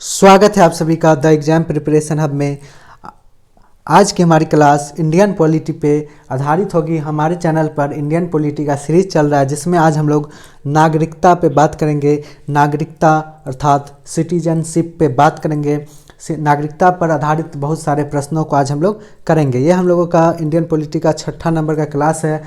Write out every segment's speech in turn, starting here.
स्वागत है आप सभी का द एग्ज़ाम प्रिपरेशन हब में। आज की हमारी क्लास इंडियन पॉलिटी पे आधारित होगी। हमारे चैनल पर इंडियन पॉलिटी का सीरीज चल रहा है जिसमें आज हम लोग नागरिकता पे बात करेंगे। नागरिकता अर्थात सिटीजनशिप पे बात करेंगे। नागरिकता पर आधारित बहुत सारे प्रश्नों को आज हम लोग करेंगे। ये हम लोगों का इंडियन पॉलिटी का 6ठा नंबर का क्लास है।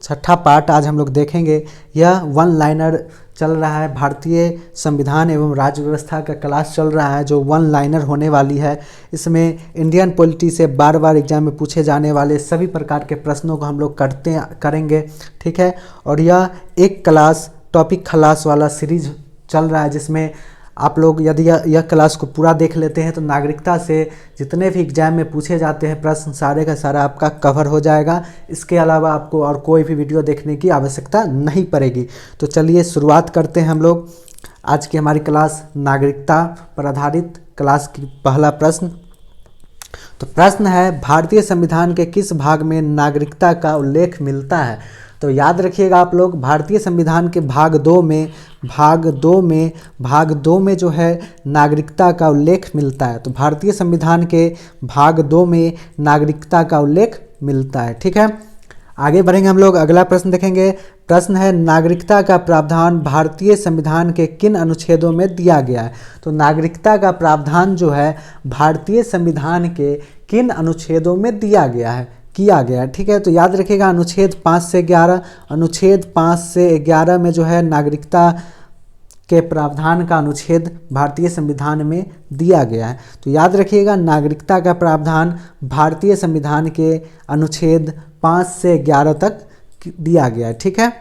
6ठा पार्ट आज हम लोग देखेंगे। यह वन लाइनर चल रहा है। भारतीय संविधान एवं राज्य व्यवस्था का क्लास चल रहा है जो वन लाइनर होने वाली है। इसमें इंडियन पॉलिटी से बार बार एग्जाम में पूछे जाने वाले सभी प्रकार के प्रश्नों को हम लोग करेंगे, ठीक है। और यह एक क्लास टॉपिक खलास वाला सीरीज चल रहा है जिसमें आप लोग यदि यह क्लास को पूरा देख लेते हैं तो नागरिकता से जितने भी एग्जाम में पूछे जाते हैं प्रश्न सारे का सारा आपका कवर हो जाएगा। इसके अलावा आपको और कोई भी वीडियो देखने की आवश्यकता नहीं पड़ेगी। तो चलिए शुरुआत करते हैं हम लोग आज की हमारी क्लास नागरिकता पर आधारित क्लास की। पहला प्रश्न, तो प्रश्न है भारतीय संविधान के किस भाग में नागरिकता का उल्लेख मिलता है। तो याद रखिएगा आप लोग, भारतीय संविधान के भाग दो में जो है नागरिकता का उल्लेख मिलता है। तो भारतीय संविधान के भाग 2 में नागरिकता का उल्लेख मिलता है, ठीक है। आगे बढ़ेंगे हम लोग, अगला प्रश्न देखेंगे। प्रश्न है नागरिकता का प्रावधान भारतीय संविधान के किन अनुच्छेदों में दिया गया है। तो नागरिकता का प्रावधान जो है भारतीय संविधान के किन अनुच्छेदों में किया गया है, ठीक है। तो याद रखिएगा अनुच्छेद 5 से 11, अनुच्छेद 5 से 11 में जो है नागरिकता के प्रावधान का अनुच्छेद भारतीय संविधान में दिया गया है। तो याद रखिएगा नागरिकता का प्रावधान भारतीय संविधान के अनुच्छेद 5 से 11 तक दिया गया है, ठीक है।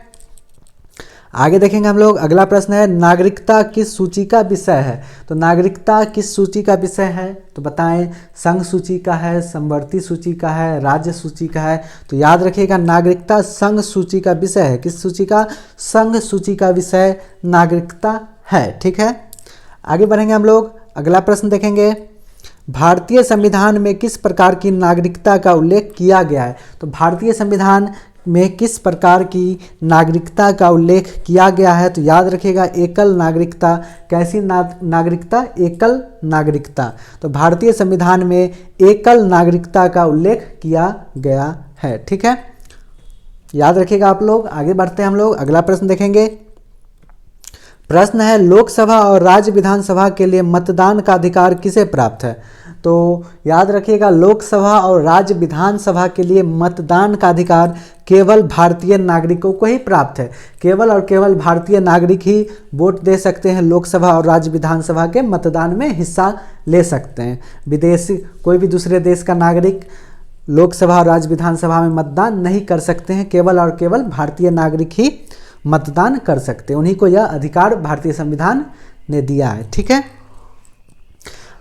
आगे देखेंगे हम लोग, अगला प्रश्न है नागरिकता किस सूची का विषय है। तो नागरिकता किस सूची का विषय है तो बताएं। संघ सूची का है, समवर्ती सूची का है, राज्य सूची का है। तो याद रखिएगा नागरिकता संघ सूची का विषय है। किस सूची का? संघ सूची का विषय नागरिकता है, ठीक है। आगे बढ़ेंगे हम लोग, अगला प्रश्न देखेंगे। भारतीय संविधान में किस प्रकार की नागरिकता का उल्लेख किया गया है। तो भारतीय संविधान में किस प्रकार की नागरिकता का उल्लेख किया गया है। तो याद रखिएगा एकल नागरिकता। कैसी नागरिकता? एकल नागरिकता। तो भारतीय संविधान में एकल नागरिकता का उल्लेख किया गया है, ठीक है। याद रखिएगा आप लोग। आगे बढ़ते हैं हम लोग, अगला प्रश्न देखेंगे। प्रश्न है लोकसभा और राज्य विधानसभा के लिए मतदान का अधिकार किसे प्राप्त है। तो याद रखिएगा लोकसभा और राज्य विधानसभा के लिए मतदान का अधिकार केवल भारतीय नागरिकों को ही प्राप्त है। केवल और केवल भारतीय नागरिक ही वोट दे सकते हैं। लोकसभा और राज्य विधानसभा के मतदान में हिस्सा ले सकते हैं। विदेशी कोई भी दूसरे देश का नागरिक लोकसभा और राज्य विधानसभा में मतदान नहीं कर सकते हैं। केवल और केवल भारतीय नागरिक ही मतदान कर सकते हैं। उन्हीं को यह अधिकार भारतीय संविधान ने दिया है, ठीक है।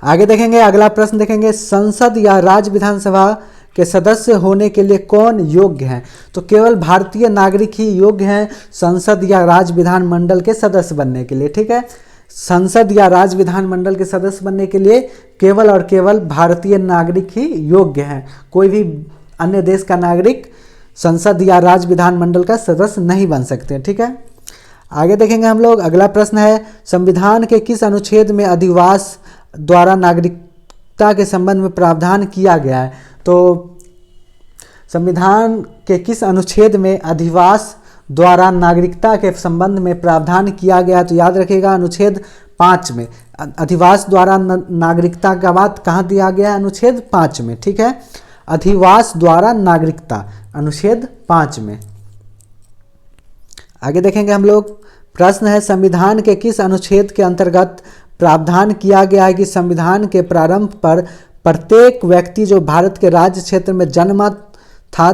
आगे देखेंगे, अगला प्रश्न देखेंगे। संसद या राज्य विधानसभा के सदस्य होने के लिए कौन योग्य हैं। तो केवल भारतीय नागरिक ही योग्य हैं संसद या राज्य विधानमंडल के सदस्य बनने के लिए, ठीक है। संसद या राज्य विधानमंडल के सदस्य बनने के लिए केवल और केवल भारतीय नागरिक ही योग्य हैं। कोई भी अन्य देश का नागरिक संसद या राज्य विधानमंडल का सदस्य नहीं बन सकते, ठीक है। आगे देखेंगे हम लोग, अगला प्रश्न है संविधान के किस अनुच्छेद में अधिवास द्वारा नागरिकता के संबंध में प्रावधान किया गया है। तो संविधान के किस अनुच्छेद में अधिवास द्वारा नागरिकता के संबंध में प्रावधान किया गया है। तो याद रखिएगा अनुच्छेद 5 में। अधिवास द्वारा नागरिकता का बात कहाँ दिया गया है? अनुच्छेद 5 में, ठीक है। अधिवास द्वारा नागरिकता अनुच्छेद 5 में। आगे देखेंगे हम लोग, प्रश्न है संविधान के किस अनुच्छेद के अंतर्गत प्रावधान किया गया है कि संविधान के प्रारंभ पर प्रत्येक व्यक्ति जो भारत के राज्य क्षेत्र में जन्मा था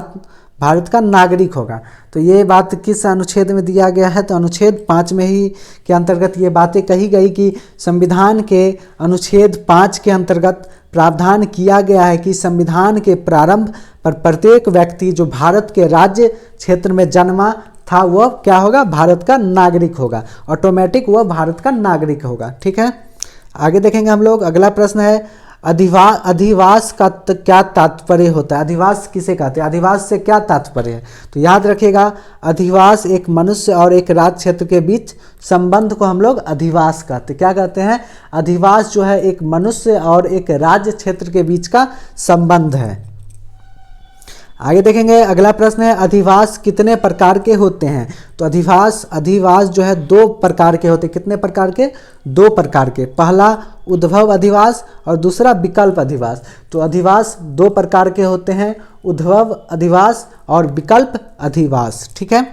भारत का नागरिक होगा। तो ये बात किस अनुच्छेद में दिया गया है। तो अनुच्छेद 5 में ही के अंतर्गत ये बातें कही गई कि संविधान के अनुच्छेद 5 के अंतर्गत प्रावधान किया गया है कि संविधान के प्रारंभ पर प्रत्येक व्यक्ति जो भारत के राज्य क्षेत्र में जन्मा था वह क्या होगा? भारत का नागरिक होगा। ऑटोमेटिक वह भारत का नागरिक होगा, ठीक है। आगे देखेंगे हम लोग, अगला प्रश्न है अधिवास का क्या तात्पर्य होता है? अधिवास किसे कहते हैं? अधिवास से क्या तात्पर्य है? तो याद रखिएगा, अधिवास एक मनुष्य और एक राज्य क्षेत्र के बीच संबंध को हम लोग अधिवास कहते हैं। क्या कहते हैं? अधिवास जो है एक मनुष्य और एक राज्य क्षेत्र के बीच का संबंध है। आगे देखेंगे, अगला प्रश्न है अधिवास कितने प्रकार के होते हैं? तो अधिवास जो है 2 प्रकार के होते हैं। कितने प्रकार के? 2 प्रकार के। पहला उद्भव अधिवास और दूसरा विकल्प अधिवास। तो अधिवास 2 प्रकार के होते हैं, उद्भव अधिवास और विकल्प अधिवास। ठीक है।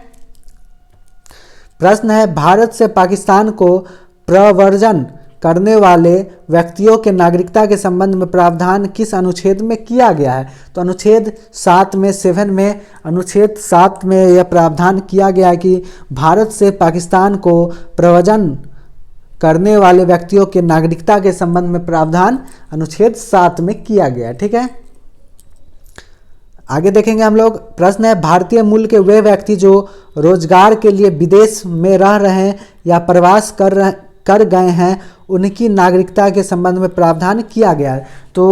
प्रश्न है भारत से पाकिस्तान को प्रव्रजन करने वाले व्यक्तियों के नागरिकता के संबंध में प्रावधान किस अनुच्छेद में किया गया है? तो अनुच्छेद 7 में 7 में अनुच्छेद 7 में यह प्रावधान किया गया है कि भारत से पाकिस्तान को प्रव्रजन करने वाले व्यक्तियों के नागरिकता के संबंध में प्रावधान अनुच्छेद 7 में किया गया है। ठीक है। आगे देखेंगे हम लोग, प्रश्न है भारतीय मूल के वे व्यक्ति जो रोजगार के लिए विदेश में रह रहे हैं या प्रवास कर गए हैं, उनकी नागरिकता के संबंध में प्रावधान किया गया है। तो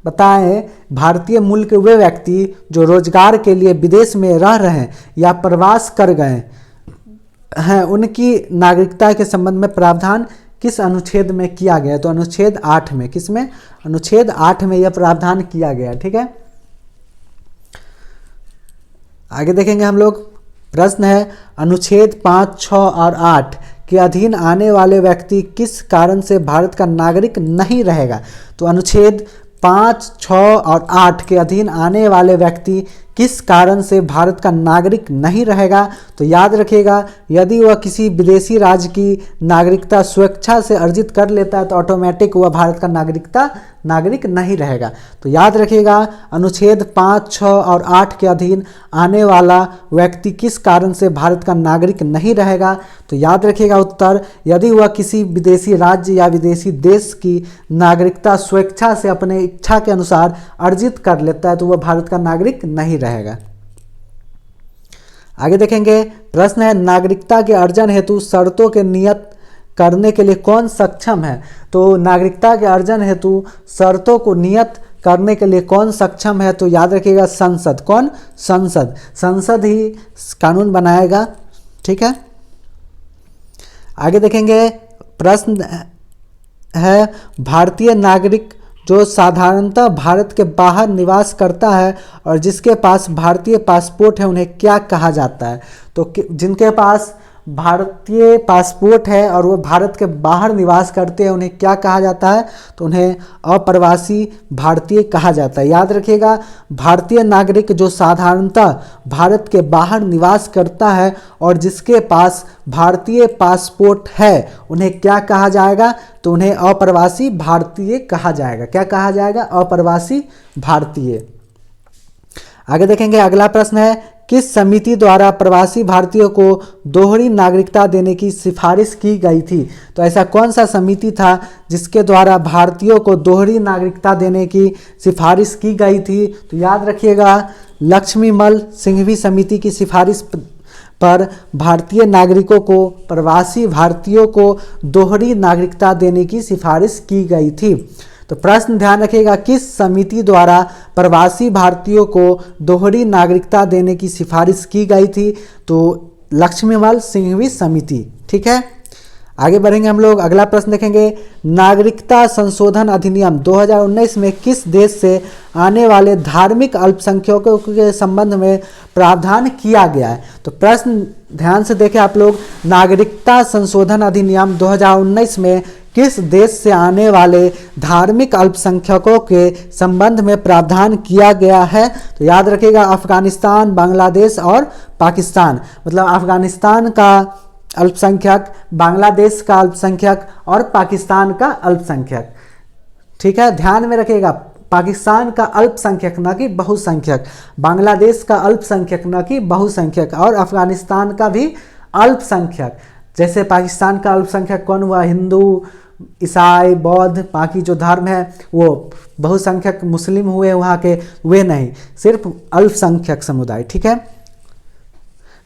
बताएं, भारतीय मूल के वे व्यक्ति जो रोजगार के लिए विदेश में रह रहे हैं या प्रवास कर गए हैं, उनकी नागरिकता के संबंध में प्रावधान किस अनुच्छेद में किया गया है? तो अनुच्छेद 8 में। किसमें? अनुच्छेद 8 में यह प्रावधान किया गया है। ठीक है। आगे देखेंगे हम लोग, प्रश्न है अनुच्छेद 5, 6 और 8 के अधीन आने वाले व्यक्ति किस कारण से भारत का नागरिक नहीं रहेगा? तो अनुच्छेद 5, 6 और 8 के अधीन आने वाले व्यक्ति किस कारण से भारत का नागरिक नहीं रहेगा? तो याद रखिएगा, यदि वह किसी विदेशी राज्य की नागरिकता स्वेच्छा से अर्जित कर लेता है तो ऑटोमेटिक वह भारत का नागरिक नहीं रहेगा। तो याद रखिएगा, अनुच्छेद 5, 6 और 8 के अधीन आने वाला व्यक्ति किस कारण से भारत का नागरिक नहीं रहेगा? तो याद रखिएगा उत्तर, यदि वह किसी विदेशी राज्य या विदेशी देश की नागरिकता स्वेच्छा से अपने इच्छा के अनुसार अर्जित कर लेता है तो वह भारत का नागरिक नहीं रहेगा। आगे देखेंगे, प्रश्न है नागरिकता के अर्जन हेतु शर्तों के नियत करने के लिए कौन सक्षम है? तो नागरिकता के अर्जन हेतु शर्तों को नियत करने के लिए कौन सक्षम है? तो याद रखिएगा संसद। कौन? संसद ही कानून बनाएगा। ठीक है। आगे देखेंगे, प्रश्न है भारतीय नागरिक जो साधारणतः भारत के बाहर निवास करता है और जिसके पास भारतीय पासपोर्ट है उन्हें क्या कहा जाता है? तो जिनके पास भारतीय पासपोर्ट है और वो भारत के बाहर निवास करते हैं उन्हें क्या कहा जाता है? तो उन्हें अप्रवासी भारतीय कहा जाता है। याद रखिएगा, भारतीय नागरिक जो साधारणतः भारत के बाहर निवास करता है और जिसके पास भारतीय पासपोर्ट है उन्हें क्या कहा जाएगा? तो उन्हें अप्रवासी भारतीय कहा जाएगा। क्या कहा जाएगा? अप्रवासी भारतीय। आगे देखेंगे, अगला प्रश्न है किस समिति द्वारा प्रवासी भारतीयों को दोहरी नागरिकता देने की सिफारिश की गई थी? तो ऐसा कौन सा समिति था जिसके द्वारा भारतीयों को दोहरी नागरिकता देने की सिफारिश की गई थी? तो याद रखिएगा, लक्ष्मीमल सिंघवी समिति की सिफारिश पर भारतीय नागरिकों को प्रवासी भारतीयों को दोहरी नागरिकता देने की सिफारिश की गई थी। तो प्रश्न ध्यान रखिएगा, किस समिति द्वारा प्रवासी भारतीयों को दोहरी नागरिकता देने की सिफारिश की गई थी? तो लक्ष्मीमल सिंघवी समिति। ठीक है। आगे बढ़ेंगे हम लोग, अगला प्रश्न देखेंगे, नागरिकता संशोधन अधिनियम 2019 में किस देश से आने वाले धार्मिक अल्पसंख्यकों के संबंध में प्रावधान किया गया है? तो प्रश्न ध्यान से देखें आप लोग, नागरिकता संशोधन अधिनियम 2019 में किस देश से आने वाले धार्मिक अल्पसंख्यकों के संबंध में प्रावधान किया गया है? तो याद रखिएगा, अफगानिस्तान, बांग्लादेश और पाकिस्तान। मतलब अफगानिस्तान का अल्पसंख्यक, बांग्लादेश का अल्पसंख्यक और पाकिस्तान का अल्पसंख्यक। ठीक है, ध्यान में रखिएगा, पाकिस्तान का अल्पसंख्यक न कि बहुसंख्यक, बांग्लादेश का अल्पसंख्यक न कि बहुसंख्यक और अफगानिस्तान का भी अल्पसंख्यक। जैसे पाकिस्तान का अल्पसंख्यक कौन हुआ? हिंदू, ईसाई, बौद्ध, बाकी जो धर्म है वो बहुसंख्यक मुस्लिम हुए वहाँ के, वे नहीं, सिर्फ अल्पसंख्यक समुदाय। ठीक है।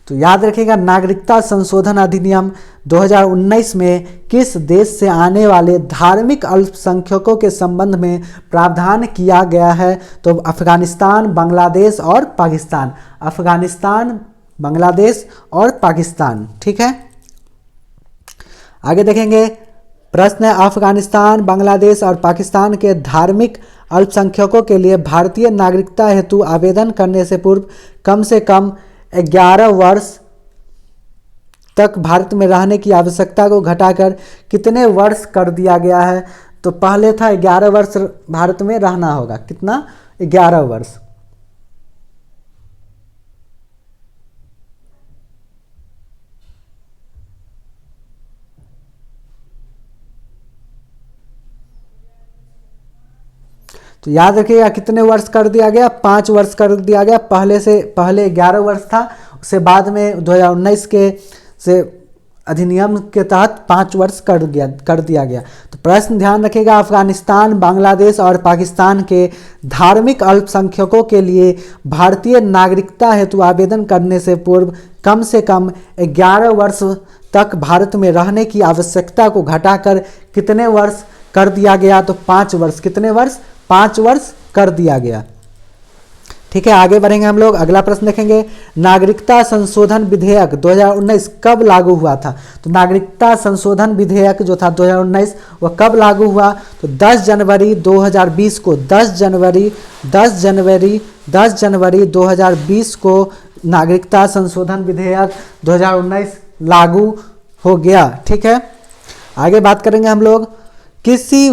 तो याद रखिएगा, नागरिकता संशोधन अधिनियम 2019 में किस देश से आने वाले धार्मिक अल्पसंख्यकों के संबंध में प्रावधान किया गया है? तो अफगानिस्तान, बांग्लादेश और पाकिस्तान। अफगानिस्तान, बांग्लादेश और पाकिस्तान। ठीक है, आगे देखेंगे। प्रश्न है, अफगानिस्तान, बांग्लादेश और पाकिस्तान के धार्मिक अल्पसंख्यकों के लिए भारतीय नागरिकता हेतु आवेदन करने से पूर्व कम से कम 11 वर्ष तक भारत में रहने की आवश्यकता को घटाकर कितने वर्ष कर दिया गया है? तो पहले था 11 वर्ष भारत में रहना होगा। कितना? 11 वर्ष। तो याद रखिएगा, कितने वर्ष कर दिया गया? 5 वर्ष कर दिया गया। पहले 11 वर्ष था, उससे बाद में 2019 के से अधिनियम के तहत 5 वर्ष कर दिया गया। तो प्रश्न ध्यान रखिएगा, अफगानिस्तान, बांग्लादेश और पाकिस्तान के धार्मिक अल्पसंख्यकों के लिए भारतीय नागरिकता हेतु आवेदन करने से पूर्व कम से कम 11 वर्ष तक भारत में रहने की आवश्यकता को घटाकर कितने वर्ष कर दिया गया? तो 5 वर्ष। कितने वर्ष? 5 वर्ष कर दिया गया। ठीक है, आगे बढ़ेंगे हम लोग। अगला प्रश्न देखेंगे, नागरिकता संशोधन विधेयक 2019 कब लागू हुआ था? तो नागरिकता संशोधन विधेयक जो था 2019 वह कब लागू हुआ? तो 10 जनवरी 2020 को 10 जनवरी 2020 को नागरिकता संशोधन विधेयक 2019 लागू हो गया। ठीक है, आगे बात करेंगे हम लोग। किसी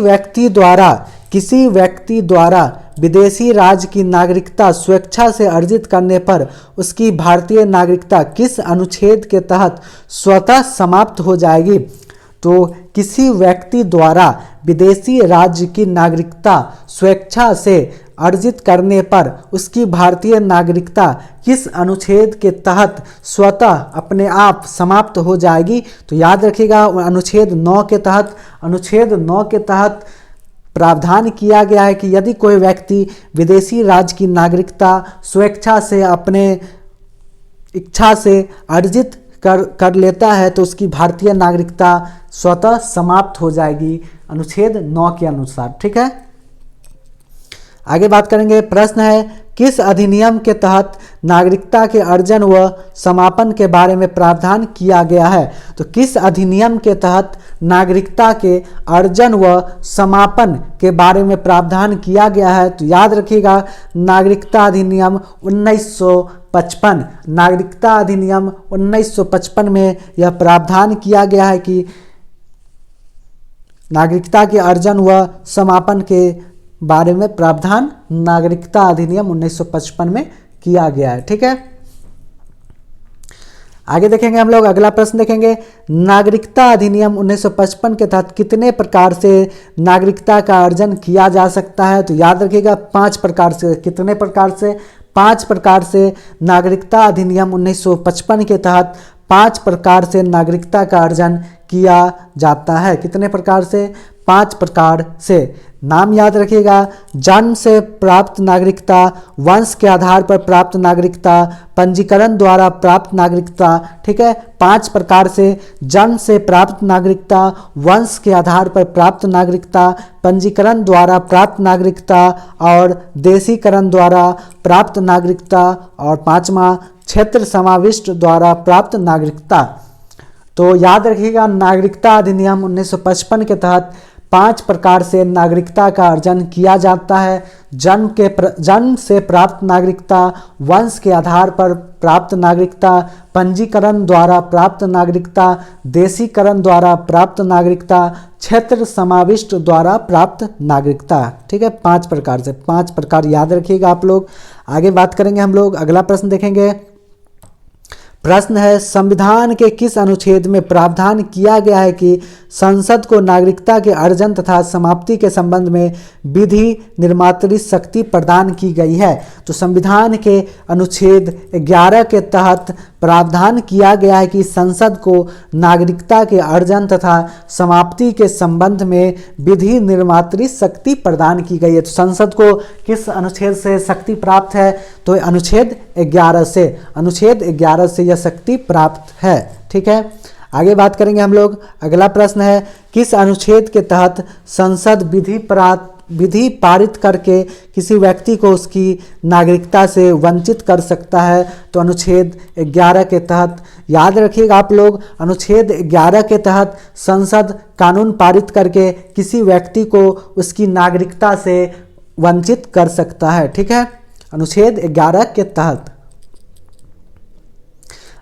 व्यक्ति द्वारा विदेशी राज्य की नागरिकता स्वेच्छा से अर्जित करने पर उसकी भारतीय नागरिकता किस अनुच्छेद के तहत स्वतः समाप्त हो जाएगी? तो किसी व्यक्ति द्वारा विदेशी राज्य की नागरिकता स्वेच्छा से अर्जित करने पर उसकी भारतीय नागरिकता किस अनुच्छेद के तहत स्वतः अपने आप समाप्त हो जाएगी? तो याद रखिएगा, अनुच्छेद 9 के तहत प्रावधान किया गया है कि यदि कोई व्यक्ति विदेशी राज्य की नागरिकता स्वेच्छा से अपने इच्छा से अर्जित कर लेता है तो उसकी भारतीय नागरिकता स्वतः समाप्त हो जाएगी अनुच्छेद 9 के अनुसार। ठीक है, आगे बात करेंगे। प्रश्न है, किस अधिनियम के तहत नागरिकता के अर्जन व समापन के बारे में प्रावधान किया गया है? तो किस अधिनियम के तहत नागरिकता के अर्जन व समापन के बारे में प्रावधान किया गया है? तो याद रखिएगा, नागरिकता अधिनियम 1955। नागरिकता अधिनियम 1955 में यह प्रावधान किया गया है कि नागरिकता के अर्जन व समापन के बारे में प्रावधान नागरिकता अधिनियम 1955 में किया गया है। ठीक है, आगे देखेंगे हम लोग। अगला प्रश्न देखेंगे, नागरिकता अधिनियम 1955 के तहत कितने प्रकार से नागरिकता का अर्जन किया जा सकता है? तो याद रखिएगा, 5 प्रकार से। कितने प्रकार से? 5 प्रकार से नागरिकता अधिनियम 1955 के तहत 5 प्रकार से नागरिकता का अर्जन किया जाता है। कितने प्रकार से? 5 प्रकार से। नाम याद रखिएगा, जन्म से प्राप्त नागरिकता, वंश के आधार पर प्राप्त नागरिकता, पंजीकरण द्वारा प्राप्त नागरिकता। ठीक है, 5 प्रकार से जन्म से प्राप्त नागरिकता, वंश के आधार पर प्राप्त नागरिकता, पंजीकरण द्वारा प्राप्त नागरिकता और देशीकरण द्वारा प्राप्त नागरिकता, और 5वां क्षेत्र समाविष्ट द्वारा प्राप्त नागरिकता। तो याद रखिएगा, नागरिकता अधिनियम 1955 के तहत 5 प्रकार से नागरिकता का अर्जन किया जाता है। जन्म से प्राप्त नागरिकता, वंश के आधार पर प्राप्त नागरिकता, पंजीकरण द्वारा प्राप्त नागरिकता, देशीकरण द्वारा प्राप्त नागरिकता, क्षेत्र समाविष्ट द्वारा प्राप्त नागरिकता। ठीक है, 5 प्रकार से। 5 प्रकार याद रखिएगा आप लोग। आगे बात करेंगे हम लोग। अगला प्रश्न देखेंगे। प्रश्न है, संविधान के किस अनुच्छेद में प्रावधान किया गया है कि संसद को नागरिकता के अर्जन तथा समाप्ति के संबंध में विधि निर्मात्री शक्ति प्रदान की गई है? तो संविधान के अनुच्छेद 11 के तहत प्रावधान किया गया है कि संसद को नागरिकता के अर्जन तथा समाप्ति के संबंध में विधि निर्मात्री शक्ति प्रदान की गई है। तो संसद को किस अनुच्छेद से शक्ति प्राप्त है? तो अनुच्छेद 11 से। अनुच्छेद 11 से यह शक्ति प्राप्त है। ठीक है, आगे बात करेंगे हम लोग। अगला प्रश्न है, किस अनुच्छेद के तहत संसद विधि पारित करके किसी व्यक्ति को उसकी नागरिकता से वंचित कर सकता है? तो अनुच्छेद 11 के तहत। याद रखिएगा आप लोग, अनुच्छेद 11 के तहत संसद कानून पारित करके किसी व्यक्ति को उसकी नागरिकता से वंचित कर सकता है। ठीक है, अनुच्छेद 11 के तहत।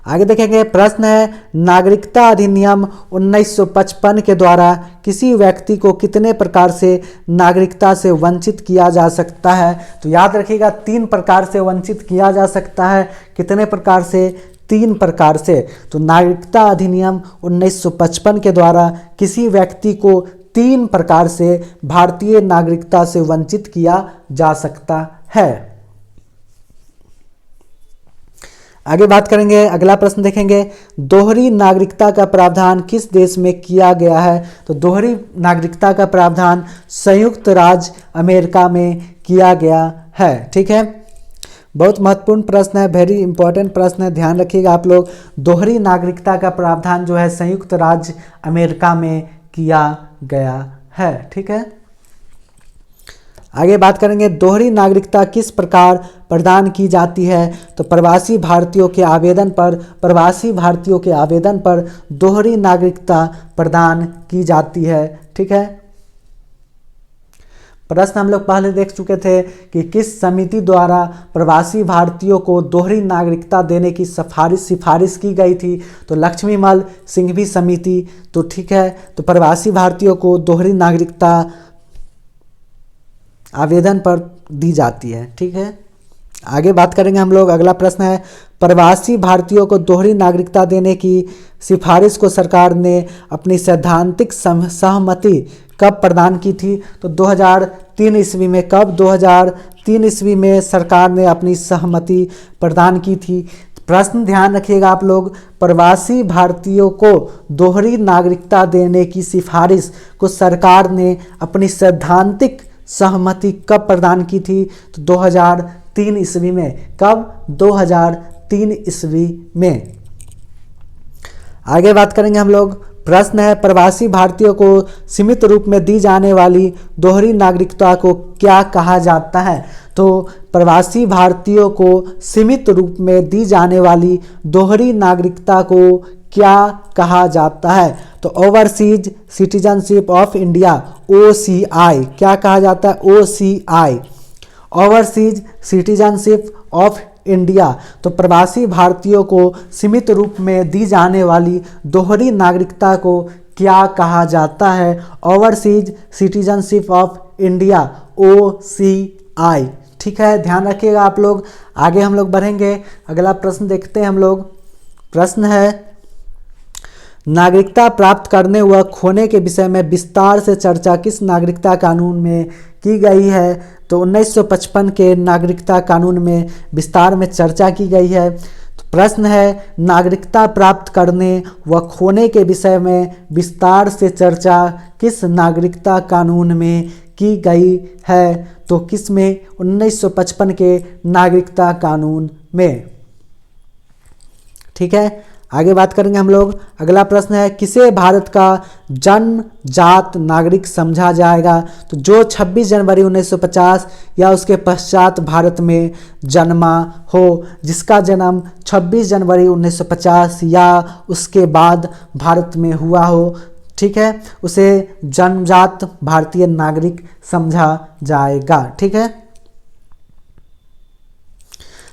आगे देखेंगे, प्रश्न है, नागरिकता अधिनियम 1955 के द्वारा किसी व्यक्ति को कितने प्रकार से नागरिकता से वंचित किया जा सकता है? तो याद रखिएगा 3 प्रकार से वंचित किया जा सकता है। कितने प्रकार से? 3 प्रकार से। तो नागरिकता अधिनियम 1955 के द्वारा किसी व्यक्ति को 3 प्रकार से भारतीय नागरिकता से वंचित किया जा सकता है। आगे बात करेंगे, अगला प्रश्न देखेंगे, दोहरी नागरिकता का प्रावधान किस देश में किया गया है? तो दोहरी नागरिकता का प्रावधान संयुक्त राज्य अमेरिका में किया गया है। ठीक है, बहुत महत्वपूर्ण प्रश्न है, वेरी इंपॉर्टेंट प्रश्न है, ध्यान रखिएगा आप लोग। दोहरी नागरिकता का प्रावधान जो है संयुक्त राज्य अमेरिका में किया गया है। ठीक है, आगे बात करेंगे, दोहरी नागरिकता किस प्रकार प्रदान की जाती है? तो प्रवासी भारतीयों के आवेदन पर दोहरी नागरिकता प्रदान की जाती है। ठीक है, प्रश्न हम लोग पहले देख चुके थे कि किस समिति द्वारा प्रवासी भारतीयों को दोहरी नागरिकता देने की सिफारिश की गई थी? तो लक्ष्मीमल सिंघवी समिति। तो ठीक है, तो प्रवासी भारतीयों को दोहरी नागरिकता आवेदन पर दी जाती है। ठीक है, आगे बात करेंगे हम लोग। अगला प्रश्न है, प्रवासी भारतीयों को दोहरी नागरिकता देने की सिफारिश को सरकार ने अपनी सैद्धांतिक सहमति कब प्रदान की थी? तो 2003 ईस्वी में। कब? 2003 ईस्वी में सरकार ने अपनी सहमति प्रदान की थी। प्रश्न ध्यान रखिएगा आप लोग, प्रवासी भारतीयों को दोहरी नागरिकता देने की सिफारिश को सरकार ने अपनी सैद्धांतिक सहमति कब प्रदान की थी? तो 2003 ईस्वी में। कब? 2003 ईस्वी में। आगे बात करेंगे हम लोग। प्रश्न है, प्रवासी भारतीयों को सीमित रूप में दी जाने वाली दोहरी नागरिकता को क्या कहा जाता है? तो प्रवासी भारतीयों को सीमित रूप में दी जाने वाली दोहरी नागरिकता को क्या कहा जाता है? तो overseas citizenship of India, OCI। क्या कहा जाता है? OCI, overseas citizenship of India. तो प्रवासी भारतीयों को सीमित रूप में दी जाने वाली दोहरी नागरिकता को क्या कहा जाता है? Overseas citizenship of India, OCI। ठीक है, ध्यान रखिएगा आप लोग। आगे हम लोग बढ़ेंगे, अगला प्रश्न देखते हैं हम लोग। प्रश्न है, नागरिकता प्राप्त करने व खोने के विषय में विस्तार से चर्चा किस नागरिकता कानून में की गई है? तो 1955 के नागरिकता कानून में विस्तार में चर्चा की गई है। तो प्रश्न है, नागरिकता प्राप्त करने व खोने के विषय में विस्तार से चर्चा किस नागरिकता कानून में की गई है? तो किस में? 1955 के नागरिकता कानून में। ठीक है, आगे बात करेंगे हम लोग। अगला प्रश्न है, किसे भारत का जन्मजात नागरिक समझा जाएगा? तो जो 26 जनवरी 1950 या उसके पश्चात भारत में जन्मा हो, जिसका जन्म 26 जनवरी 1950 या उसके बाद भारत में हुआ हो, ठीक है, उसे जन्मजात भारतीय नागरिक समझा जाएगा। ठीक है,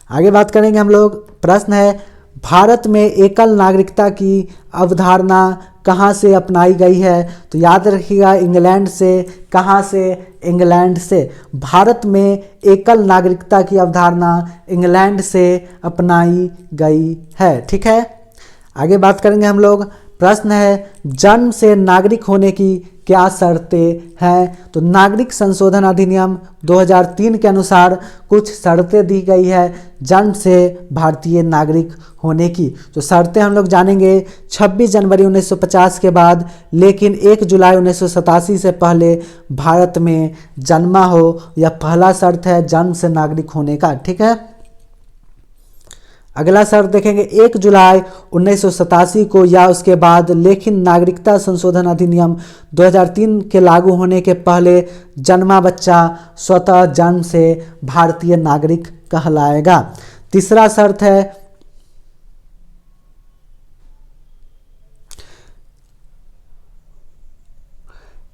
आगे बात करेंगे हम लोग। प्रश्न है, भारत में एकल नागरिकता की अवधारणा कहाँ से अपनाई गई है? तो याद रखिएगा, इंग्लैंड से। कहाँ से? इंग्लैंड से। भारत में एकल नागरिकता की अवधारणा इंग्लैंड से अपनाई गई है। ठीक है, आगे बात करेंगे हम लोग। प्रश्न है, जन्म से नागरिक होने की क्या शर्तें हैं? तो नागरिक संशोधन अधिनियम 2003 के अनुसार कुछ शर्तें दी गई है जन्म से भारतीय नागरिक होने की। तो शर्तें हम लोग जानेंगे। 26 जनवरी 1950 के बाद लेकिन 1 जुलाई 1987 से पहले भारत में जन्मा हो, यह पहला शर्त है जन्म से नागरिक होने का। ठीक है, अगला शर्त देखेंगे 1 जुलाई 1987 को या उसके बाद, लेकिन नागरिकता संशोधन अधिनियम 2003 के लागू होने के पहले जन्मा बच्चा स्वतः जन्म से भारतीय नागरिक कहलाएगा। तीसरा शर्त है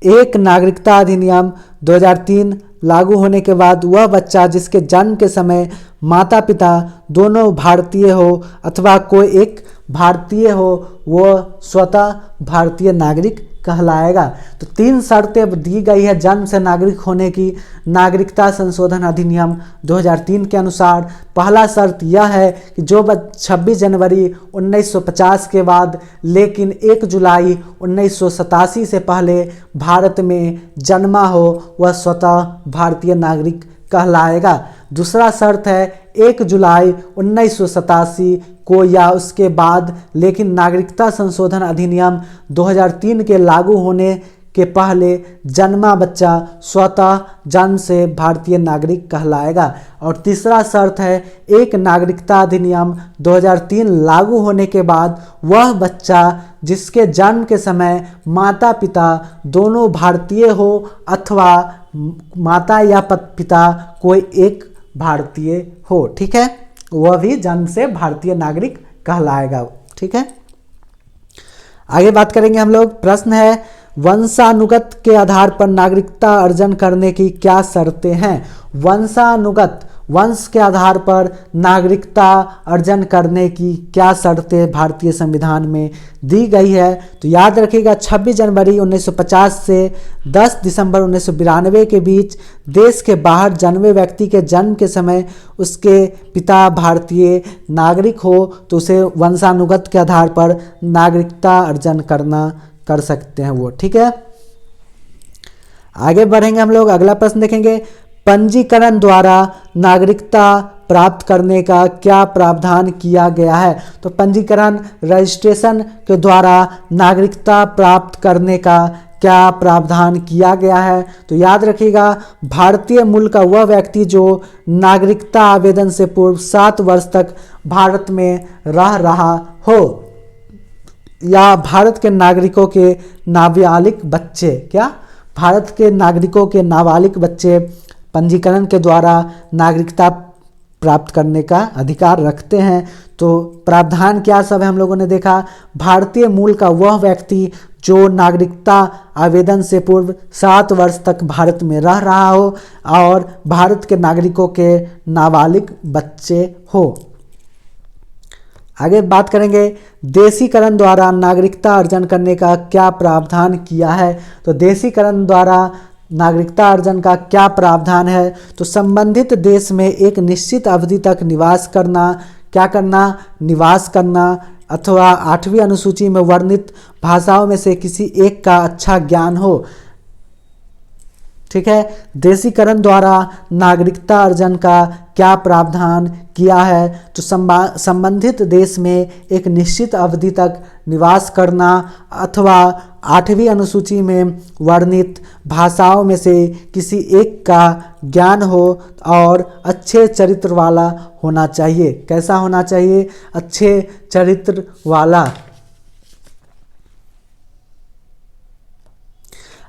एक नागरिकता अधिनियम 2003 लागू होने के बाद वह बच्चा जिसके जन्म के समय माता पिता दोनों भारतीय हो अथवा कोई एक भारतीय हो वह स्वतः भारतीय नागरिक कहलाएगा। तो 3 शर्तें दी गई है जन्म से नागरिक होने की नागरिकता संशोधन अधिनियम 2003 के अनुसार। पहला शर्त यह है कि जो 26 जनवरी 1950 के बाद लेकिन 1 जुलाई 1987 से पहले भारत में जन्मा हो वह स्वतः भारतीय नागरिक कहलाएगा। दूसरा शर्त है 1 जुलाई 1987 को या उसके बाद लेकिन नागरिकता संशोधन अधिनियम 2003 के लागू होने के पहले जन्मा बच्चा स्वतः जन्म से भारतीय नागरिक कहलाएगा। और तीसरा शर्त है एक नागरिकता अधिनियम 2003 लागू होने के बाद वह बच्चा जिसके जन्म के समय माता पिता दोनों भारतीय हो अथवा माता या पिता कोई एक भारतीय हो, ठीक है, वह भी जन्म से भारतीय नागरिक कहलाएगा। ठीक है, आगे बात करेंगे हम लोग। प्रश्न है वंशानुगत के आधार पर नागरिकता अर्जन करने की क्या शर्तें हैं। वंशानुगत वंश के आधार पर नागरिकता अर्जन करने की क्या शर्तें भारतीय संविधान में दी गई है। तो याद रखिएगा 26 जनवरी 1950 से 10 दिसंबर 1992 के बीच देश के बाहर जन्मे व्यक्ति के जन्म के समय उसके पिता भारतीय नागरिक हो तो उसे वंशानुगत के आधार पर नागरिकता अर्जन कर सकते हैं वो। ठीक है, आगे बढ़ेंगे हम लोग। अगला प्रश्न देखेंगे पंजीकरण द्वारा नागरिकता प्राप्त करने का क्या प्रावधान किया गया है। तो पंजीकरण रजिस्ट्रेशन के द्वारा नागरिकता प्राप्त करने का क्या प्रावधान किया गया है। तो याद रखिएगा भारतीय मूल का वह व्यक्ति जो नागरिकता आवेदन से पूर्व 7 वर्ष तक भारत में रह रहा हो या भारत के नागरिकों के नाबालिग बच्चे भारत के नागरिकों के नाबालिग बच्चे पंजीकरण के द्वारा नागरिकता प्राप्त करने का अधिकार रखते हैं। तो प्रावधान क्या सब है हम लोगों ने देखा। भारतीय मूल का वह व्यक्ति जो नागरिकता आवेदन से पूर्व 7 वर्ष तक भारत में रह रहा हो और भारत के नागरिकों के नाबालिग बच्चे हो। आगे बात करेंगे देशीकरण द्वारा नागरिकता अर्जन करने का क्या प्रावधान किया है। तो देशीकरण द्वारा नागरिकता अर्जन का क्या प्रावधान है। तो संबंधित देश में एक निश्चित अवधि तक निवास करना अथवा 8वीं अनुसूची में वर्णित भाषाओं में से किसी एक का अच्छा ज्ञान हो। ठीक है, देशीकरण द्वारा नागरिकता अर्जन का क्या प्रावधान किया है। तो संबंधित देश में एक निश्चित अवधि तक निवास करना अथवा 8वीं अनुसूची में वर्णित भाषाओं में से किसी एक का ज्ञान हो और अच्छे चरित्र वाला होना चाहिए। कैसा होना चाहिए? अच्छे चरित्र वाला।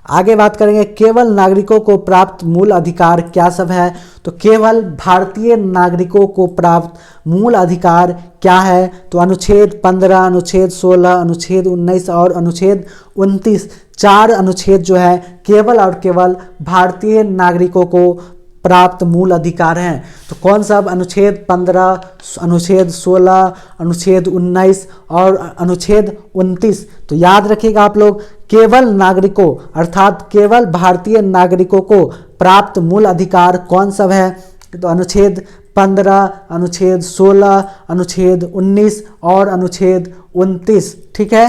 आगे बात करेंगे केवल नागरिकों को प्राप्त मूल अधिकार क्या सब है। तो केवल भारतीय नागरिकों को प्राप्त मूल अधिकार क्या है। तो अनुच्छेद 15, अनुच्छेद 16, अनुच्छेद 19 और अनुच्छेद 29 4 अनुच्छेद जो है केवल और केवल भारतीय नागरिकों को प्राप्त मूल अधिकार हैं। तो कौन सा? अनुच्छेद 15, अनुच्छेद 16, अनुच्छेद 19 और अनुच्छेद 29। तो याद रखिएगा आप लोग केवल नागरिकों अर्थात केवल भारतीय नागरिकों को प्राप्त मूल अधिकार कौन सब है। तो अनुच्छेद 15, अनुच्छेद 16, अनुच्छेद 19 और अनुच्छेद 29। ठीक है,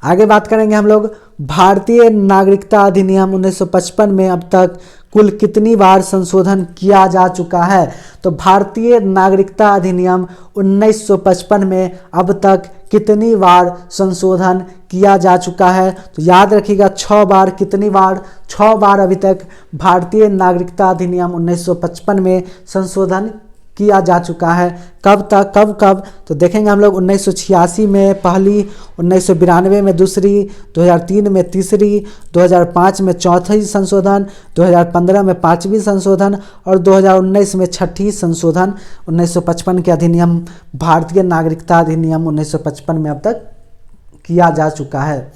आगे बात करेंगे हम लोग भारतीय नागरिकता अधिनियम 1955 में अब तक कुल कितनी बार संशोधन किया जा चुका है। तो भारतीय नागरिकता अधिनियम 1955 में अब तक कितनी बार संशोधन किया जा चुका है। तो याद रखिएगा 6 बार। कितनी बार? 6 बार अभी तक भारतीय नागरिकता अधिनियम 1955 में संशोधन किया जा चुका है। कब तक, कब कब, तो देखेंगे हम लोग 1986 में पहली, 1992 में दूसरी, 2003 में तीसरी, 2005 में चौथी संशोधन, 2015 में पाँचवीं संशोधन और 2019 में छठी संशोधन 1955 के अधिनियम, भारतीय नागरिकता अधिनियम 1955 में अब तक किया जा चुका है।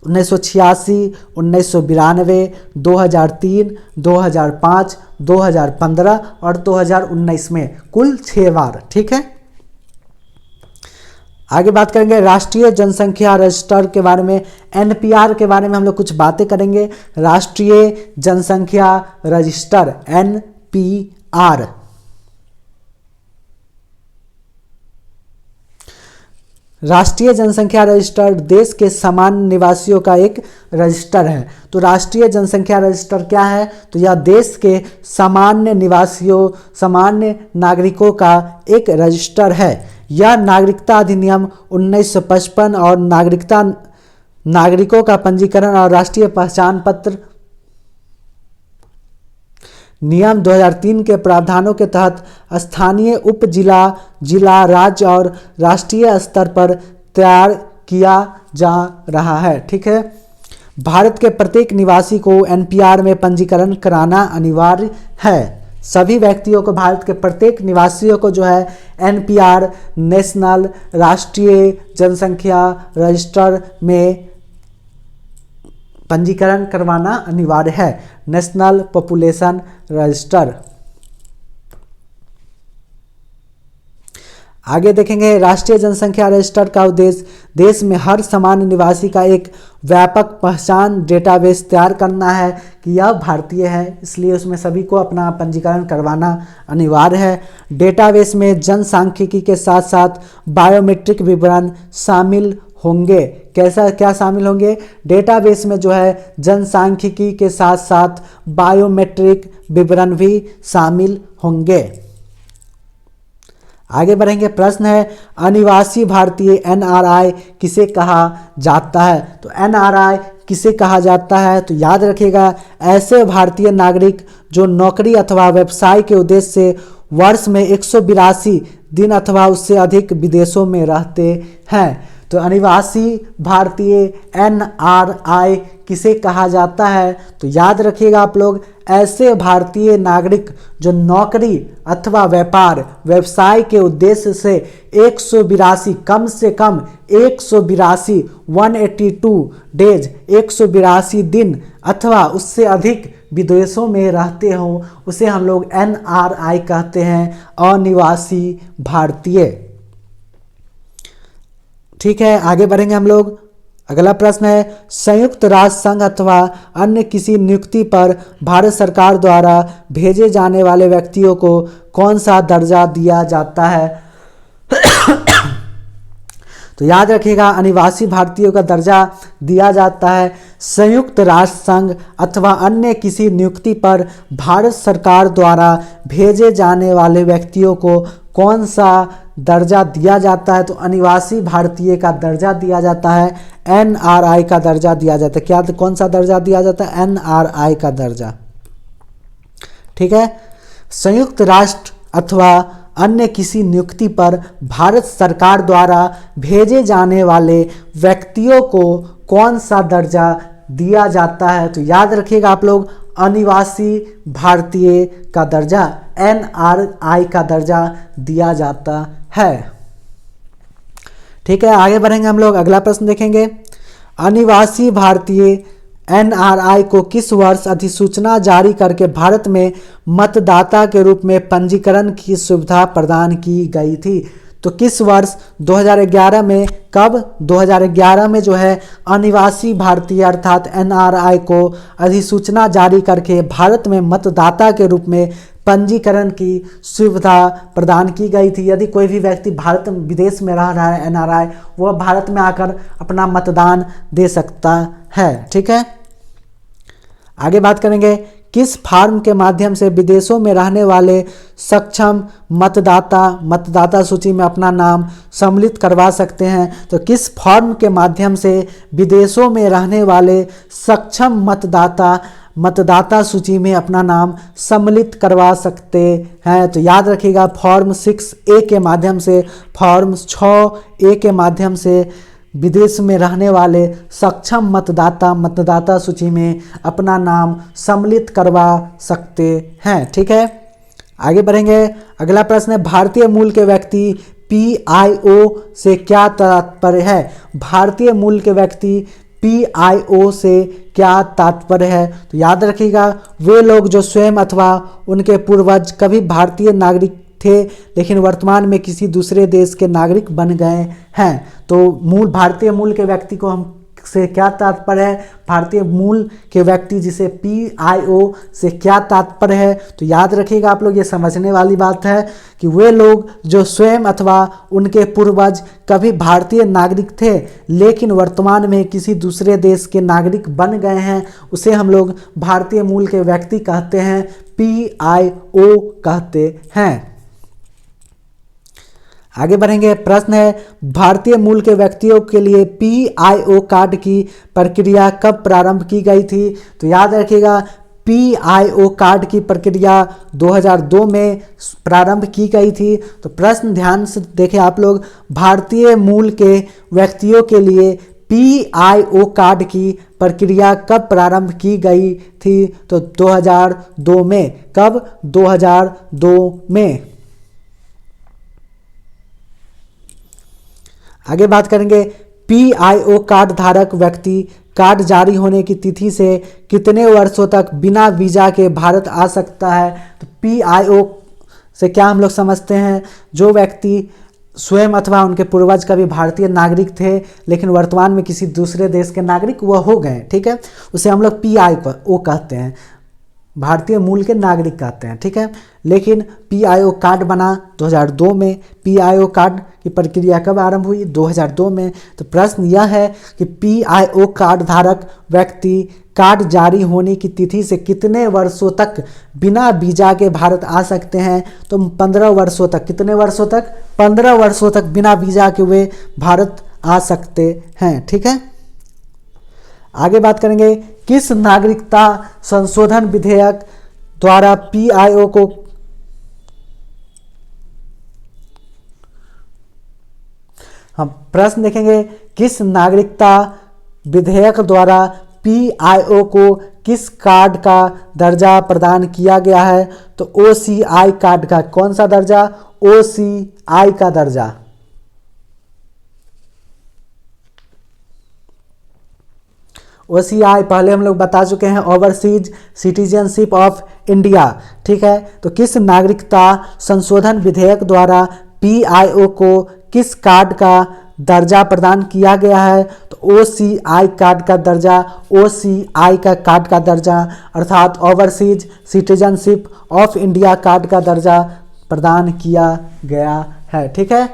1986, 1992, 2003, 2005, 2015 और 2019 में कुल 6 बार। ठीक है, आगे बात करेंगे राष्ट्रीय जनसंख्या रजिस्टर के बारे में, एनपीआर के बारे में हम लोग कुछ बातें करेंगे। राष्ट्रीय जनसंख्या रजिस्टर एनपीआर, राष्ट्रीय जनसंख्या रजिस्टर देश के सामान्य निवासियों का एक रजिस्टर है। तो राष्ट्रीय जनसंख्या रजिस्टर क्या है, तो यह देश के सामान्य निवासियों, सामान्य नागरिकों का एक रजिस्टर है। यह नागरिकता अधिनियम 1955 और नागरिकों का पंजीकरण और राष्ट्रीय पहचान पत्र नियम 2003 के प्रावधानों के तहत स्थानीय उप जिला, जिला, राज्य और राष्ट्रीय स्तर पर तैयार किया जा रहा है। ठीक है, भारत के प्रत्येक निवासी को एनपीआर में पंजीकरण कराना अनिवार्य है। सभी व्यक्तियों को, भारत के प्रत्येक निवासियों को जो है एनपीआर, नेशनल राष्ट्रीय जनसंख्या रजिस्टर में पंजीकरण करवाना अनिवार्य है, नेशनल पॉपुलेशन रजिस्टर। आगे देखेंगे राष्ट्रीय जनसंख्या रजिस्टर का उद्देश्य देश में हर सामान्य निवासी का एक व्यापक पहचान डेटाबेस तैयार करना है कि यह भारतीय है, इसलिए उसमें सभी को अपना पंजीकरण करवाना अनिवार्य है। डेटाबेस में जनसांख्यिकी के साथ साथ बायोमेट्रिक विवरण शामिल होंगे। कैसा, क्या शामिल होंगे, डेटाबेस में जो है जनसांख्यिकी के साथ साथ बायोमेट्रिक विवरण भी शामिल होंगे। आगे बढ़ेंगे, प्रश्न है अनिवासी भारतीय एनआरआई किसे कहा जाता है। तो एनआरआई किसे कहा जाता है, तो याद रखिएगा ऐसे भारतीय नागरिक जो नौकरी अथवा व्यवसाय के उद्देश्य से वर्ष में 182 दिन अथवा उससे अधिक विदेशों में रहते हैं। तो अनिवासी भारतीय एनआरआई किसे कहा जाता है, तो याद रखिएगा आप लोग ऐसे भारतीय नागरिक जो नौकरी अथवा व्यापार व्यवसाय के उद्देश्य से 182 कम से कम 182 182 डेज 182 दिन अथवा उससे अधिक विदेशों में रहते हों, उसे हम लोग एनआरआई कहते हैं, अनिवासी भारतीय। ठीक है, आगे बढ़ेंगे हम लोग। अगला प्रश्न है संयुक्त राष्ट्र संघ अथवा अन्य किसी नियुक्ति पर भारत सरकार द्वारा भेजे जाने वाले व्यक्तियों को कौन सा दर्जा दिया जाता है। तो याद रखिएगा अनिवासी भारतीयों का दर्जा दिया जाता है संयुक्त राष्ट्र संघ अथवा अन्य किसी नियुक्ति पर भारत सरकार द्वारा भेजे जाने वाले व्यक्तियों को कौन सा दर्जा दिया जाता है। तो अनिवासी भारतीय का दर्जा दिया जाता है, एनआरआई का दर्जा दिया जाता है। क्या, कौन सा दर्जा दिया जाता है, एनआरआई का दर्जा। ठीक है, संयुक्त राष्ट्र अथवा अन्य किसी नियुक्ति पर भारत सरकार द्वारा भेजे जाने वाले व्यक्तियों को कौन सा दर्जा दिया जाता है। तो याद रखिएगा आप लोग अनिवासी भारतीय का दर्जा, एनआरआई का दर्जा दिया जाता है। ठीक है, आगे बढ़ेंगे हम लोग। अगला प्रश्न देखेंगे अनिवासी भारतीय एनआरआई को किस वर्ष अधिसूचना जारी करके भारत में मतदाता के रूप में पंजीकरण की सुविधा प्रदान की गई थी। तो किस वर्ष, 2011 में। कब, 2011 में जो है अनिवासी भारतीय अर्थात एनआरआई को अधिसूचना जारी करके भारत में मतदाता के रूप में पंजीकरण की सुविधा प्रदान की गई थी। यदि कोई भी व्यक्ति भारत विदेश में रह रहा है एनआरआई, वह भारत में आकर अपना मतदान दे सकता है। ठीक है, आगे बात करेंगे किस फॉर्म के माध्यम से विदेशों में रहने वाले सक्षम मतदाता सूची में अपना नाम सम्मिलित करवा सकते हैं। तो किस फॉर्म के माध्यम से विदेशों में रहने वाले सक्षम मतदाता मतदाता सूची में अपना नाम सम्मिलित करवा सकते हैं। तो याद रखिएगा फॉर्म 6A के माध्यम से, फॉर्म 6A के माध्यम से विदेश में रहने वाले सक्षम मतदाता मतदाता सूची में अपना नाम सम्मिलित करवा सकते हैं। ठीक है, आगे बढ़ेंगे। अगला प्रश्न है, भारतीय मूल के व्यक्ति PIO से क्या तात्पर्य है? भारतीय मूल के व्यक्ति PIO से क्या तात्पर्य है? तो याद रखिएगा वे लोग जो स्वयं अथवा उनके पूर्वज कभी भारतीय नागरिक थे लेकिन वर्तमान में किसी दूसरे देश के नागरिक बन गए हैं। तो भारतीय मूल के व्यक्ति को हम से क्या तात्पर्य है? भारतीय मूल के व्यक्ति जिसे PIO से क्या तात्पर्य है? तो याद रखिएगा आप लोग, ये समझने वाली बात है कि वे लोग जो स्वयं अथवा उनके पूर्वज कभी भारतीय नागरिक थे लेकिन वर्तमान में किसी दूसरे देश के नागरिक बन गए हैं, उसे हम लोग भारतीय मूल के व्यक्ति कहते हैं, PIO कहते हैं। आगे बढ़ेंगे। प्रश्न है, भारतीय मूल के व्यक्तियों के लिए PIO कार्ड की प्रक्रिया कब प्रारंभ की गई थी? तो याद रखिएगा PIO कार्ड की प्रक्रिया 2002 में प्रारंभ की गई थी। तो प्रश्न ध्यान से देखें आप लोग, भारतीय मूल के व्यक्तियों के लिए PIO कार्ड की प्रक्रिया कब प्रारंभ की गई थी? तो 2002 में। कब? 2002 में। आगे बात करेंगे, PIO कार्ड धारक व्यक्ति कार्ड जारी होने की तिथि से कितने वर्षों तक बिना वीजा के भारत आ सकता है? तो PIO से क्या हम लोग समझते हैं? जो व्यक्ति स्वयं अथवा उनके पूर्वज कभी भारतीय नागरिक थे लेकिन वर्तमान में किसी दूसरे देश के नागरिक वह हो गए, ठीक है, उसे हम लोग PIO कहते हैं, भारतीय मूल के नागरिक कहते हैं। ठीक है, लेकिन PIO कार्ड बना 2002 में। PIO कार्ड की प्रक्रिया कब आरंभ हुई? 2002 में। तो प्रश्न यह है कि PIO कार्ड धारक व्यक्ति कार्ड जारी होने की तिथि से कितने वर्षों तक बिना वीजा के भारत आ सकते हैं? तो 15 वर्षों तक। कितने वर्षों तक? 15 वर्षों तक बिना वीजा के वे भारत आ सकते हैं। ठीक है, आगे बात करेंगे, किस नागरिकता संशोधन विधेयक द्वारा PIO को हम प्रश्न देखेंगे, किस नागरिकता विधेयक द्वारा PIO को किस कार्ड का दर्जा प्रदान किया गया है? तो OCI कार्ड का। कौन सा दर्जा? OCI का दर्जा। OCI पहले हम लोग बता चुके हैं, ओवरसीज सिटीजनशिप ऑफ इंडिया। ठीक है, तो किस नागरिकता संशोधन विधेयक द्वारा PIO को किस कार्ड का दर्जा प्रदान किया गया है? तो OCI कार्ड का दर्जा। OCI का कार्ड का दर्जा अर्थात overseas citizenship of India card का दर्जा प्रदान किया गया है। ठीक है,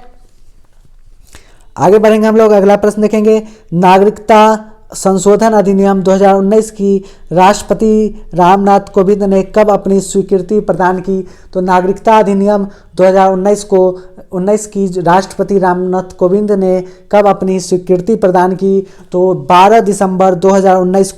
आगे बढ़ेंगे हम लोग। अगला प्रश्न देखेंगे, नागरिकता संशोधन अधिनियम 2019 की राष्ट्रपति रामनाथ कोविंद ने कब अपनी स्वीकृति प्रदान की? तो नागरिकता अधिनियम 2019 की राष्ट्रपति रामनाथ कोविंद ने कब अपनी स्वीकृति प्रदान की? तो 12 दिसंबर 2019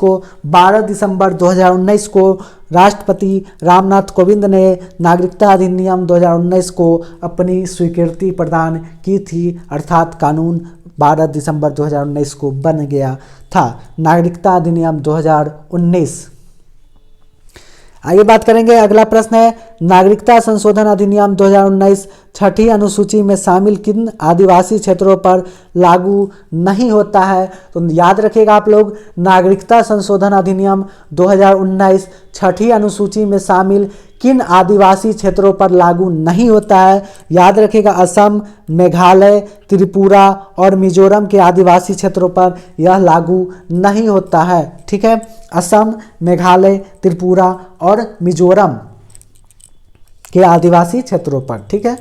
को राष्ट्रपति रामनाथ कोविंद ने नागरिकता अधिनियम 2019 को अपनी स्वीकृति प्रदान की थी, अर्थात कानून 12 दिसंबर 2019 को बन गया था, नागरिकता अधिनियम 2019। आगे बात करेंगे। अगला प्रश्न है, नागरिकता संशोधन अधिनियम 2019 छठी अनुसूची में शामिल किन आदिवासी क्षेत्रों पर लागू नहीं होता है? तो याद रखिएगा आप लोग, नागरिकता संशोधन अधिनियम 2019 छठी अनुसूची में शामिल किन आदिवासी क्षेत्रों पर लागू नहीं होता है? याद रखिएगा, असम, मेघालय, त्रिपुरा और मिजोरम के आदिवासी क्षेत्रों पर यह लागू नहीं होता है। ठीक है, असम, मेघालय, त्रिपुरा और मिजोरम के आदिवासी क्षेत्रों पर। ठीक है,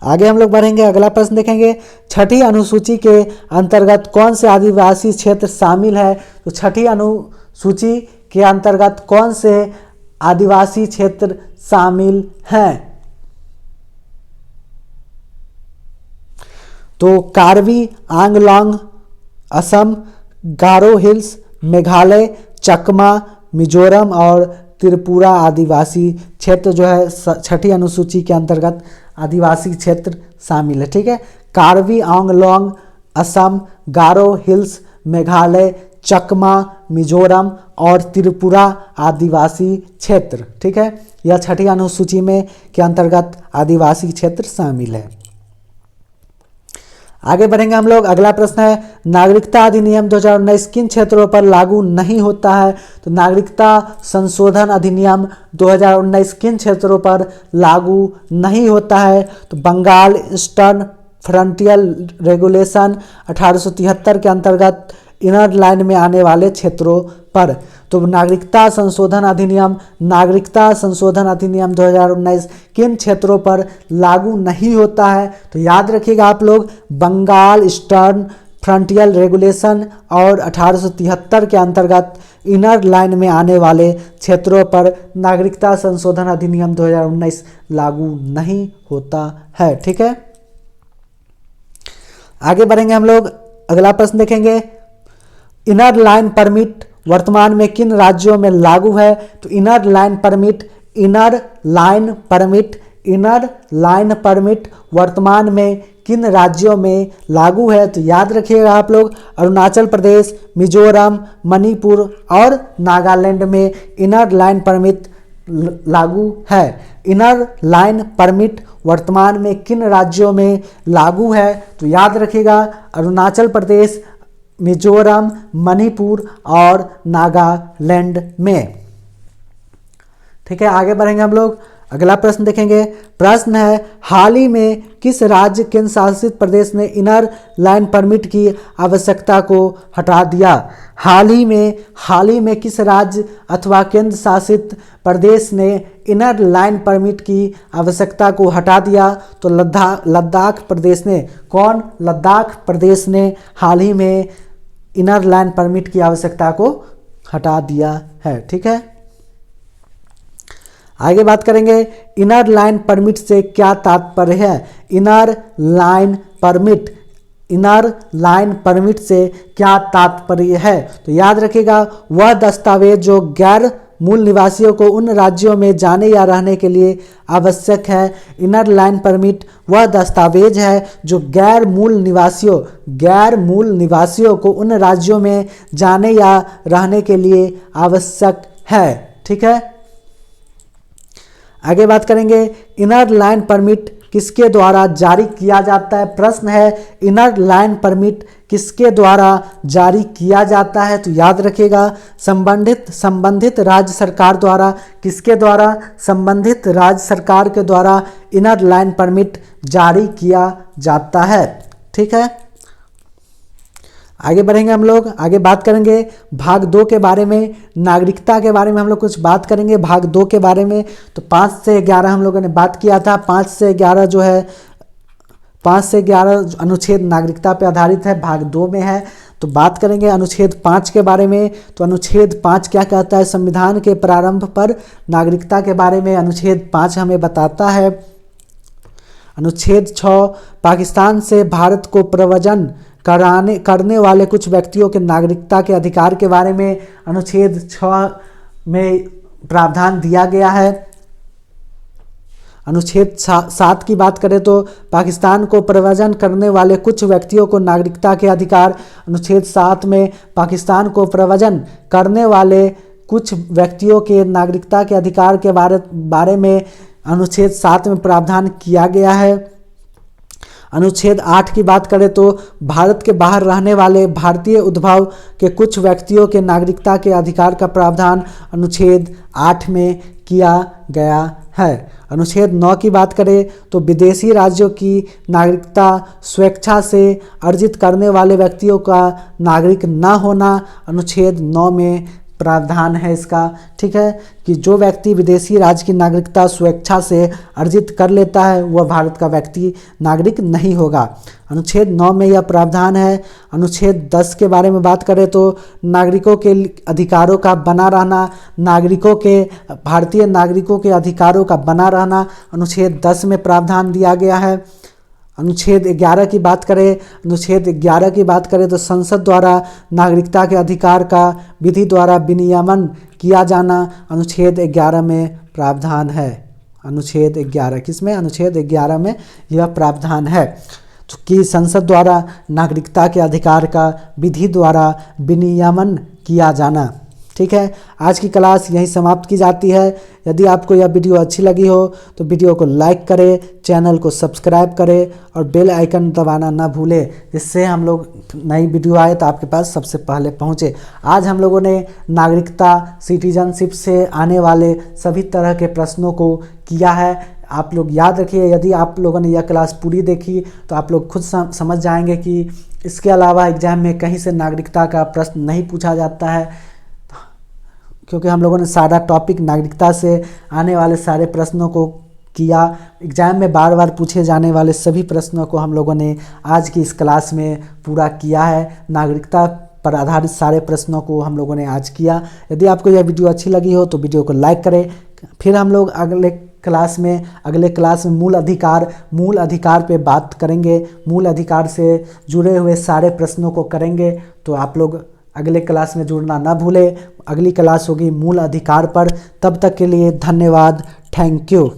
आगे हम लोग बढ़ेंगे। अगला प्रश्न देखेंगे, छठी अनुसूची के अंतर्गत कौन से आदिवासी क्षेत्र शामिल है? तो छठी अनुसूची के अंतर्गत कौन से आदिवासी क्षेत्र शामिल हैं? तो कार्बी आंगलोंग असम, गारो हिल्स मेघालय, चकमा मिजोरम और त्रिपुरा आदिवासी क्षेत्र जो है छठी अनुसूची के अंतर्गत आदिवासी क्षेत्र शामिल है। ठीक है, कार्बी आंगलोंग असम, गारो हिल्स मेघालय, चकमा मिजोरम और त्रिपुरा आदिवासी क्षेत्र। ठीक है, यह छठी अनुसूची में के अंतर्गत आदिवासी क्षेत्र शामिल है। आगे बढ़ेंगे हम लोग। अगला प्रश्न है, नागरिकता अधिनियम 2019 किन क्षेत्रों पर लागू नहीं होता है? तो नागरिकता संशोधन अधिनियम 2019 किन क्षेत्रों पर लागू नहीं होता है? तो बंगाल ईस्टर्न फ्रंटियर रेगुलेशन 1873 के अंतर्गत इनर लाइन में आने वाले क्षेत्रों पर। तो नागरिकता संशोधन अधिनियम 2019 किन क्षेत्रों पर लागू नहीं होता है? तो याद रखिएगा आप लोग, बंगाल ईस्टर्न फ्रंटियर रेगुलेशन और 1873 के अंतर्गत इनर लाइन में आने वाले क्षेत्रों पर नागरिकता संशोधन अधिनियम 2019 लागू नहीं होता है। ठीक है, आगे बढ़ेंगे हम लोग। अगला प्रश्न देखेंगे, इनर लाइन परमिट वर्तमान में किन राज्यों में लागू है? तो इनर लाइन परमिट वर्तमान में किन राज्यों में लागू है? तो याद रखिएगा आप लोग, अरुणाचल प्रदेश, मिजोरम, मणिपुर और नागालैंड में इनर लाइन परमिट लागू है। इनर लाइन परमिट वर्तमान में किन राज्यों में लागू है? तो याद रखिएगा, अरुणाचल प्रदेश, मिजोरम, मणिपुर और नागालैंड में। ठीक है, आगे बढ़ेंगे हम लोग। अगला प्रश्न देखेंगे। प्रश्न है, हाल ही में किस राज्य केंद्र शासित प्रदेश ने इनर लाइन परमिट की आवश्यकता को हटा दिया? हाल ही में किस राज्य अथवा केंद्र शासित प्रदेश ने इनर लाइन परमिट की आवश्यकता को हटा दिया? तो लद्दाख प्रदेश ने। कौन? लद्दाख प्रदेश ने हाल ही में इनर लाइन परमिट की आवश्यकता को हटा दिया है। ठीक है, आगे बात करेंगे, इनर लाइन परमिट से क्या तात्पर्य है? इनर लाइन परमिट से क्या तात्पर्य है? तो याद रखिएगा, वह दस्तावेज जो गैर मूल निवासियों को उन राज्यों में जाने या रहने के लिए आवश्यक है। इनर लाइन परमिट वह दस्तावेज है जो गैर मूल निवासियों को उन राज्यों में जाने या रहने के लिए आवश्यक है। ठीक है, आगे बात करेंगे, इनर लाइन परमिट किसके द्वारा जारी किया जाता है? प्रश्न है, इनर लाइन परमिट किसके द्वारा जारी किया जाता है? तो याद रखिएगा, संबंधित राज्य सरकार द्वारा। किसके द्वारा? संबंधित राज्य सरकार के द्वारा इनर लाइन परमिट जारी किया जाता है। ठीक है, आगे बढ़ेंगे हम लोग। आगे बात करेंगे भाग 2 के बारे में, नागरिकता के बारे में हम लोग कुछ बात करेंगे भाग 2 के बारे में। तो 5 से 11 हम लोगों ने बात किया था। 5 से 11 जो है 5 से 11 अनुच्छेद नागरिकता पे आधारित है, भाग 2 में है। तो बात करेंगे अनुच्छेद 5 के बारे में। तो अनुच्छेद 5 क्या कहता है? संविधान के प्रारंभ पर नागरिकता के बारे में अनुच्छेद 5 हमें बताता है। अनुच्छेद 6 पाकिस्तान से भारत को प्रव्रजन करने वाले कुछ व्यक्तियों के नागरिकता के अधिकार के बारे में अनुच्छेद 6 में प्रावधान दिया गया है। अनुच्छेद 7 की बात करें तो पाकिस्तान को प्रव्रजन करने वाले कुछ व्यक्तियों को नागरिकता के अधिकार। अनुच्छेद 7 में पाकिस्तान को प्रव्रजन करने वाले कुछ व्यक्तियों के नागरिकता के अधिकार के बारे में अनुच्छेद 7 में प्रावधान किया गया है। अनुच्छेद 8 की बात करें तो भारत के बाहर रहने वाले भारतीय उद्भव के कुछ व्यक्तियों के नागरिकता के अधिकार का प्रावधान अनुच्छेद 8 में किया गया है। अनुच्छेद 9 की बात करें तो विदेशी राज्यों की नागरिकता स्वेच्छा से अर्जित करने वाले व्यक्तियों का नागरिक न होना अनुच्छेद 9 में प्रावधान है इसका। ठीक है, कि जो व्यक्ति विदेशी राज्य की नागरिकता स्वेच्छा से अर्जित कर लेता है वह भारत का व्यक्ति नागरिक नहीं होगा। अनुच्छेद 9 में यह प्रावधान है। अनुच्छेद 10 के बारे में बात करें तो नागरिकों के अधिकारों का बना रहना, भारतीय नागरिकों के अधिकारों का बना रहना अनुच्छेद 10 में प्रावधान दिया गया है। अनुच्छेद 11 की बात करें, अनुच्छेद 11 की बात करें तो संसद द्वारा नागरिकता के अधिकार का विधि द्वारा विनियमन किया जाना अनुच्छेद 11 में प्रावधान है। अनुच्छेद 11 किसमें? अनुच्छेद 11 में यह प्रावधान है कि संसद द्वारा नागरिकता के अधिकार का विधि द्वारा विनियमन किया जाना। ठीक है, आज की क्लास यहीं समाप्त की जाती है। यदि आपको यह वीडियो अच्छी लगी हो तो वीडियो को लाइक करें, चैनल को सब्सक्राइब करें और बेल आइकन दबाना ना भूलें, जिससे हम लोग नई वीडियो आए तो आपके पास सबसे पहले पहुंचे। आज हम लोगों ने नागरिकता सिटीजनशिप से आने वाले सभी तरह के प्रश्नों को किया है। आप लोग याद रखिए, यदि आप लोगों ने यह क्लास पूरी देखी तो आप लोग खुद समझ जाएंगे कि इसके अलावा एग्जाम में कहीं से नागरिकता का प्रश्न नहीं पूछा जाता है, क्योंकि हम लोगों ने सारा टॉपिक नागरिकता से आने वाले सारे प्रश्नों को किया। एग्जाम में बार बार पूछे जाने वाले सभी प्रश्नों को हम लोगों ने आज की इस क्लास में पूरा किया है। नागरिकता पर आधारित सारे प्रश्नों को हम लोगों ने आज किया। यदि आपको यह वीडियो अच्छी लगी हो तो वीडियो को लाइक करें। फिर हम लोग अगले क्लास में मूल अधिकार पे बात करेंगे। मूल अधिकार से जुड़े हुए सारे प्रश्नों को करेंगे, तो आप लोग अगले क्लास में जुड़ना ना भूलें। अगली क्लास होगी मूल अधिकार पर। तब तक के लिए धन्यवाद। Thank you.